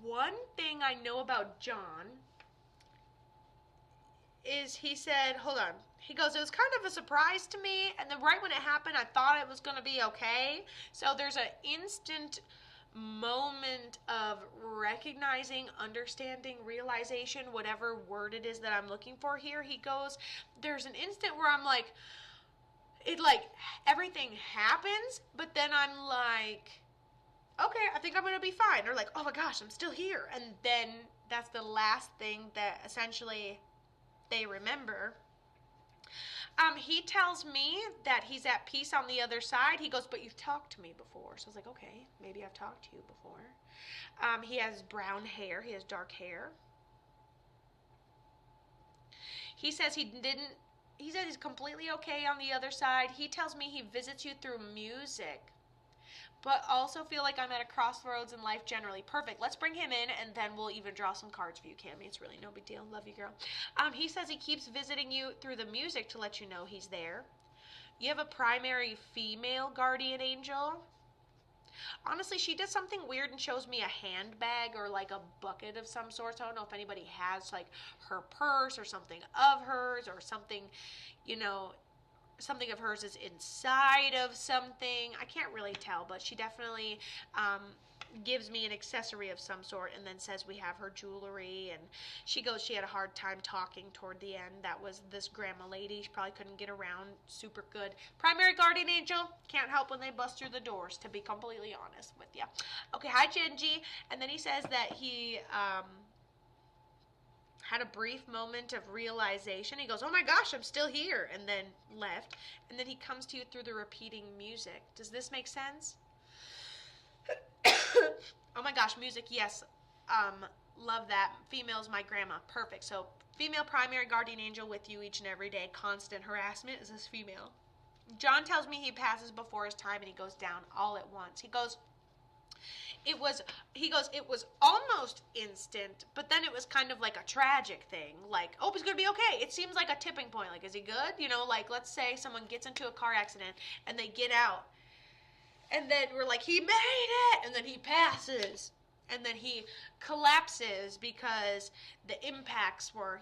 One thing I know about John is he said, hold on. He goes, it was kind of a surprise to me, and then right when it happened, I thought it was going to be okay. So there's an instant moment of recognizing, understanding, realization, whatever word it is that I'm looking for here. He goes, there's an instant where I'm like, it like, everything happens, but then I'm like, okay, I think I'm going to be fine. Or like, oh my gosh, I'm still here. And then that's the last thing that essentially they remember. He tells me that he's at peace on the other side. He goes, but you've talked to me before. So I was like, okay, maybe I've talked to you before. He has brown hair. He has dark hair. He says he says he's completely okay on the other side. He tells me he visits you through music, but also feel like I'm at a crossroads in life generally. Perfect. Let's bring him in, and then we'll even draw some cards for you, Cami. It's really no big deal. Love you, girl. He says he keeps visiting you through the music to let you know he's there. You have a primary female guardian angel. Honestly, she does something weird and shows me a handbag or like a bucket of some sort. So I don't know if anybody has like her purse or something of hers or something, something of hers is inside of something. I can't really tell, but she definitely gives me an accessory of some sort and then says we have her jewelry. And she goes, she had a hard time talking toward the end. That was this grandma lady. She probably couldn't get around super good. Primary guardian angel. Can't help when they bust through the doors, to be completely honest with you. Okay, hi, Genji. And then he says that he had a brief moment of realization. He goes, oh my gosh, I'm still here, and then left. And then he comes to you through the repeating music. Does this make sense? Oh my gosh, music, yes. Love that. Female's my grandma. Perfect. So female primary guardian angel with you each and every day. Constant harassment is this female. John tells me he passes before his time and he goes down all at once. He goes, it was almost instant, but then it was kind of like a tragic thing. Like, oh, he's going to be okay. It seems like a tipping point. Like, is he good? Like, let's say someone gets into a car accident and they get out. And then we're like, he made it! And then he passes. And then he collapses because the impacts were,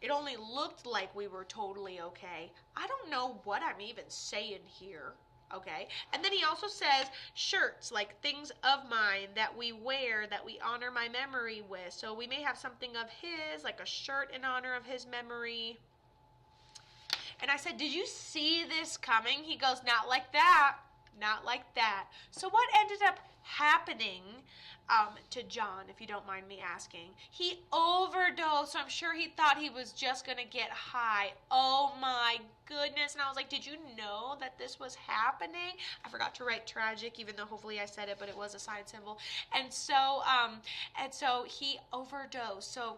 it only looked like we were totally okay. I don't know what I'm even saying here. Okay. And then he also says shirts, like things of mine that we wear, that we honor my memory with. So we may have something of his, like a shirt in honor of his memory. And I said, did you see this coming? He goes, not like that. Not like that. So what ended up happening to John, if you don't mind me asking? He overdosed. So I'm sure he thought he was just going to get high. Oh my goodness. And I was like, did you know that this was happening? I forgot to write tragic, even though hopefully I said it, but it was a sign symbol. And so he overdosed. So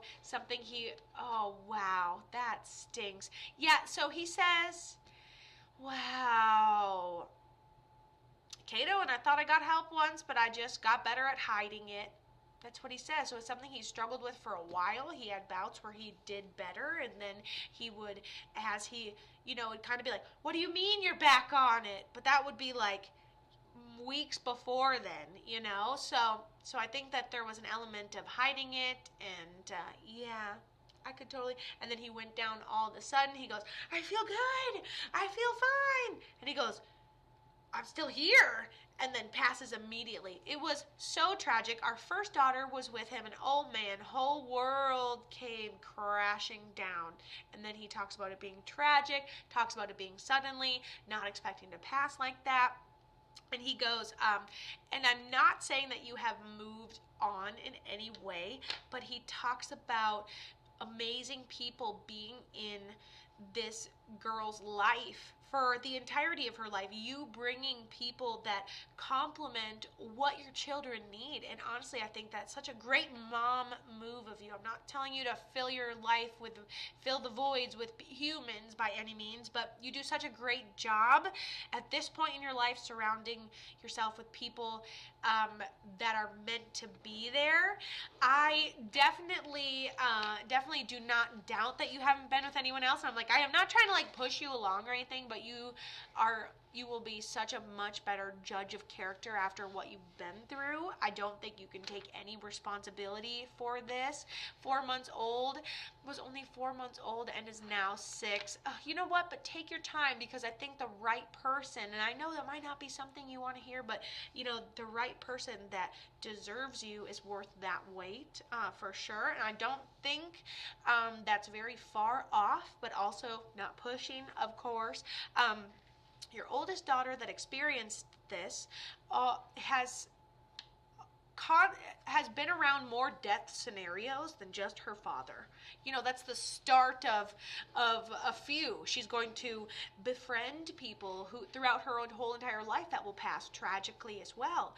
oh wow, that stinks. Yeah, so he says, wow, Kato, and I thought I got help once, but I just got better at hiding it. That's what he says. So it's something he struggled with for a while. He had bouts where he did better, and then he would, it'd kind of be like, what do you mean you're back on it? But that would be like weeks before then, So I think that there was an element of hiding it, and yeah. I could totally. And then he went down all of a sudden. He goes, I feel good. I feel fine. And he goes, I'm still here, and then passes immediately. It was so tragic. Our first daughter was with him, and oh man, whole world came crashing down. And then he talks about it being tragic, talks about it being suddenly, not expecting to pass like that. And he goes, and I'm not saying that you have moved on in any way, but he talks about amazing people being in this girl's life for the entirety of her life, you bringing people that complement what your children need. And honestly, I think that's such a great mom move of you. I'm not telling you to fill the voids with humans by any means, but you do such a great job at this point in your life surrounding yourself with people that are meant to be there. I definitely do not doubt that you haven't been with anyone else. I'm like, I am not trying to like push you along or anything, but you are you will be such a much better judge of character after what you've been through. I don't think you can take any responsibility for this. 4 months old, was only 4 months old and is now 6. You know what? But take your time, because I think the right person, and I know that might not be something you want to hear, but the right person that deserves you is worth that wait, for sure. And I don't think that's very far off, but also not pushing, of course. Your oldest daughter that experienced this has been around more death scenarios than just her father. That's the start of a few. She's going to befriend people who throughout her whole entire life that will pass tragically as well.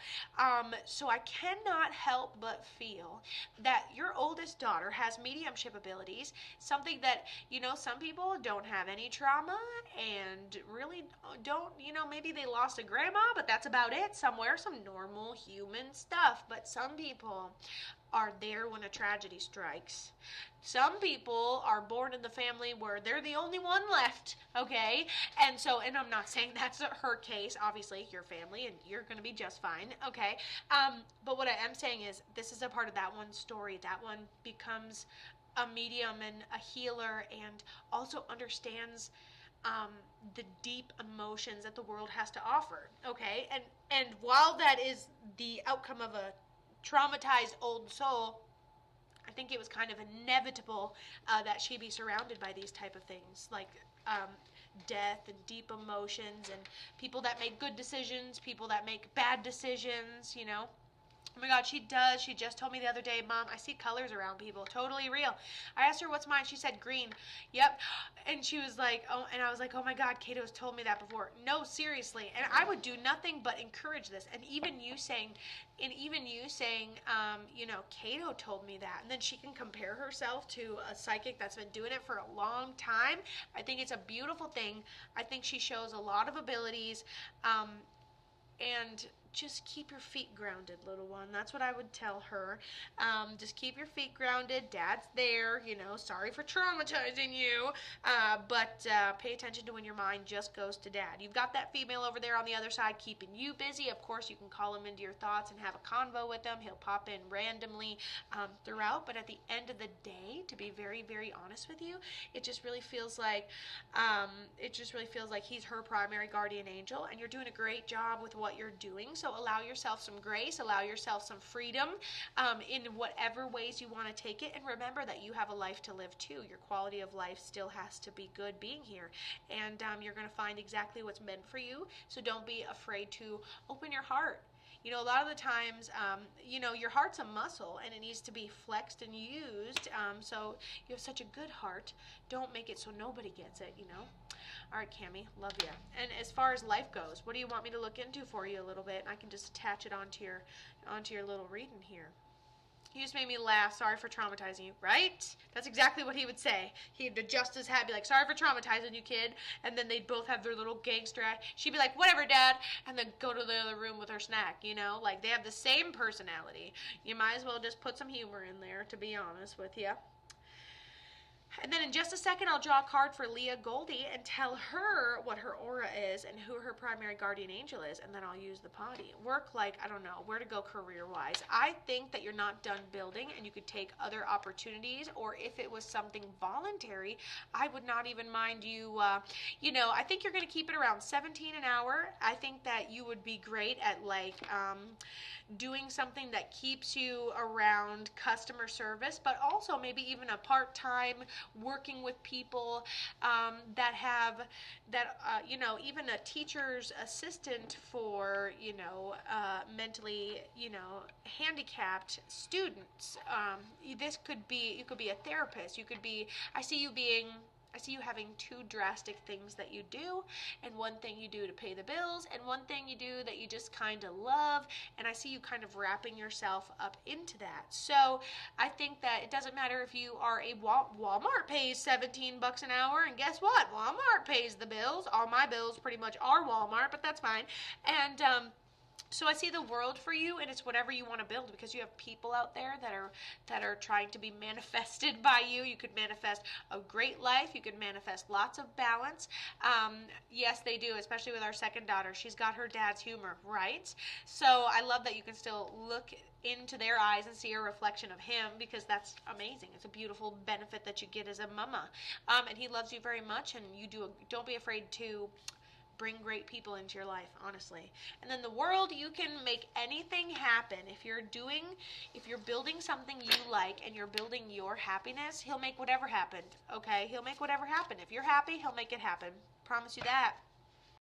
So I cannot help but feel that your oldest daughter has mediumship abilities, something that, some people don't have any trauma and really don't, maybe they lost a grandma, but that's about it somewhere, some normal human stuff. But some people are there when a tragedy strikes. Some people are born in the family where they're the only one left, okay? And I'm not saying that's her case, obviously, your family, and you're going to be just fine, okay? But what I am saying is, this is a part of that one story. That one becomes a medium and a healer, and also understands the deep emotions that the world has to offer, okay? And while that is the outcome of a traumatized old soul, I think it was kind of inevitable that she be surrounded by these type of things, like death and deep emotions, and people that make good decisions, people that make bad decisions, Oh my God, she does. She just told me the other day, Mom, I see colors around people. Totally real. I asked her, what's mine? She said green. Yep. And she was like, oh, and I was like, oh my God, Kato's told me that before. No, seriously. And I would do nothing but encourage this. And even you saying, Kato told me that. And then she can compare herself to a psychic that's been doing it for a long time. I think it's a beautiful thing. I think she shows a lot of abilities. And just keep your feet grounded, little one. That's what I would tell her. Just keep your feet grounded. Dad's there, sorry for traumatizing you. But pay attention to when your mind just goes to Dad. You've got that female over there on the other side keeping you busy. Of course, you can call him into your thoughts and have a convo with him. He'll pop in randomly throughout. But at the end of the day, to be very, very honest with you, it just really feels like he's her primary guardian angel, and you're doing a great job with what you're doing. So allow yourself some grace, allow yourself some freedom in whatever ways you want to take it. And remember that you have a life to live too. Your quality of life still has to be good being here. And you're going to find exactly what's meant for you. So don't be afraid to open your heart. A lot of the times, your heart's a muscle and it needs to be flexed and used. So you have such a good heart. Don't make it so nobody gets it, All right, Cami, love you. And as far as life goes, what do you want me to look into for you a little bit? And I can just attach it onto your little reading here. You just made me laugh. Sorry for traumatizing you, right? That's exactly what he would say. He'd adjust his hat, be like, sorry for traumatizing you, kid. And then they'd both have their little gangster act. She'd be like, whatever, Dad. And then go to the other room with her snack, Like, they have the same personality. You might as well just put some humor in there, to be honest with you. And then in just a second, I'll draw a card for Leah Goldie and tell her what her aura is and who her primary guardian angel is, and then I'll use the potty. Work like, I don't know, where to go career-wise. I think that you're not done building and you could take other opportunities, or if it was something voluntary, I would not even mind you, I think you're going to keep it around $17 an hour. I think that you would be great at, doing something that keeps you around customer service, but also maybe even a part-time working with people even a teacher's assistant for mentally handicapped students. You could be a therapist. I see you having two drastic things that you do, and one thing you do to pay the bills, and one thing you do that you just kind of love, and I see you kind of wrapping yourself up into that. So I think that it doesn't matter if you are a Walmart pays $17 an hour, and guess what? Walmart pays the bills. All my bills pretty much are Walmart, but that's fine. And So I see the world for you, and it's whatever you want to build, because you have people out there that are trying to be manifested by you. You could manifest a great life. You could manifest lots of balance. Yes, they do, especially with our second daughter. She's got her dad's humor, right? So I love that you can still look into their eyes and see a reflection of him, because that's amazing. It's a beautiful benefit that you get as a mama. And he loves you very much, and don't be afraid to bring great people into your life, honestly. And then the world, you can make anything happen. If you're building something you like and you're building your happiness, he'll make whatever happen. Okay? He'll make whatever happen. If you're happy, he'll make it happen. Promise you that.